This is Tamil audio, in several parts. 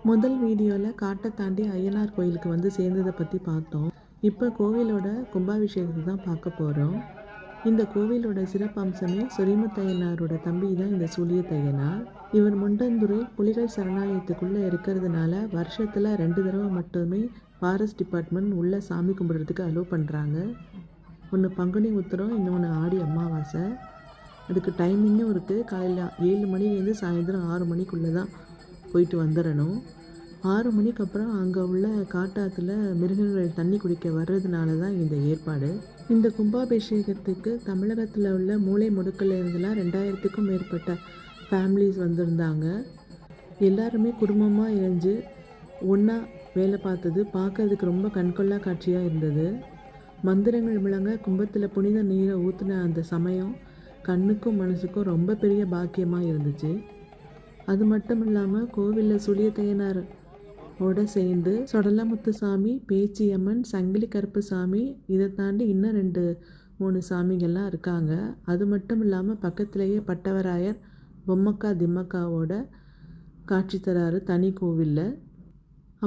முதல் வீடியோவில் காட்டை தாண்டி ஐயனார் கோயிலுக்கு வந்து சேர்ந்ததை பற்றி பார்த்தோம். இப்போ கோவிலோட கும்பாபிஷேகத்தை தான் பார்க்க போகிறோம். இந்த கோவிலோட சிறப்பம்சமே சொரிமுத்தையனாரோட தம்பி தான் இந்த சூலியத்தையனார். இவர் முண்டந்துறை புலிகள் சரணாலயத்துக்குள்ளே இருக்கிறதுனால வருஷத்தில் 2 தடவை மட்டுமே ஃபாரஸ்ட் டிபார்ட்மெண்ட் உள்ள சாமி கும்பிட்றதுக்கு அலோவ் பண்ணுறாங்க. ஒன்று பங்குனி உத்திரம், இன்னொன்று ஆடி அமாவாசை. அதுக்கு டைமிங்கும் இருக்குது. காலையில் 7 மணிலேருந்து சாயந்தரம் 6 மணிக்குள்ளே தான் போயிட்டு வந்துடணும். 6 மணிக்கு அப்புறம் அங்கே உள்ள காட்டாற்றுல மிருகங்கள் தண்ணி குடிக்க வர்றதுனால தான் இந்த ஏற்பாடு. இந்த கும்பாபிஷேகத்துக்கு தமிழகத்தில் உள்ள மூலை முடுக்கில் இருந்தெல்லாம் 2000க்கும் மேற்பட்ட ஃபேமிலிஸ் வந்திருந்தாங்க. எல்லாருமே குடும்பமாக இணைஞ்சு ஒன்றா வேலை பார்த்தது பார்க்கறதுக்கு ரொம்ப கண்கொள்ளா காட்சியாக இருந்தது. மந்திரங்கள் முழங்க கும்பத்தில் புனித நீரை ஊற்றின அந்த சமயம் கண்ணுக்கும் மனசுக்கும் ரொம்ப பெரிய பாக்கியமாக இருந்துச்சு. அது மட்டும் இல்லாமல் கோவிலில் சூலியத்தையனாரோட சேர்ந்து சொடலமுத்துசாமி, பேச்சியம்மன், சங்கிலி கருப்பு சாமி, இதை தாண்டி இன்னும் 2-3 சாமிகள்லாம் இருக்காங்க. அது மட்டும் இல்லாமல் பக்கத்திலேயே பட்டவராயர் பொம்மக்கா திம்மக்காவோட காட்சி தராரு தனி கோவிலில்.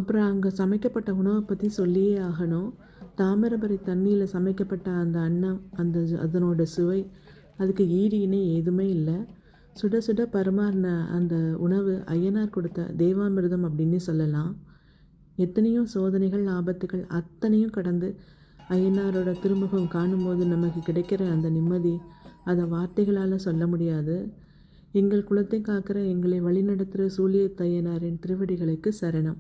அப்புறம் அங்கே சமைக்கப்பட்ட உணவை பற்றி சொல்லியே ஆகணும். தாமிரபரணி தண்ணியில் சமைக்கப்பட்ட அந்த அன்னம், அதனோட சுவை அதுக்கு ஈடு இணை எதுவுமே இல்லை. சுட சுட பரிமாறின அந்த உணவு ஐயனார் கொடுத்த தேவாமிர்தம் அப்படின்னு சொல்லலாம். எத்தனையோ சோதனைகள், ஆபத்துகள் அத்தனையும் கடந்து ஐயனாரோட திருமுகம் காணும்போது நமக்கு கிடைக்கிற அந்த நிம்மதி அதை வார்த்தைகளால் சொல்ல முடியாது. எங்கள் குலத்தை காக்கிற, எங்களை வழிநடத்துகிற சூலியத்தையனாரின் திருவடிகளுக்கு சரணம்.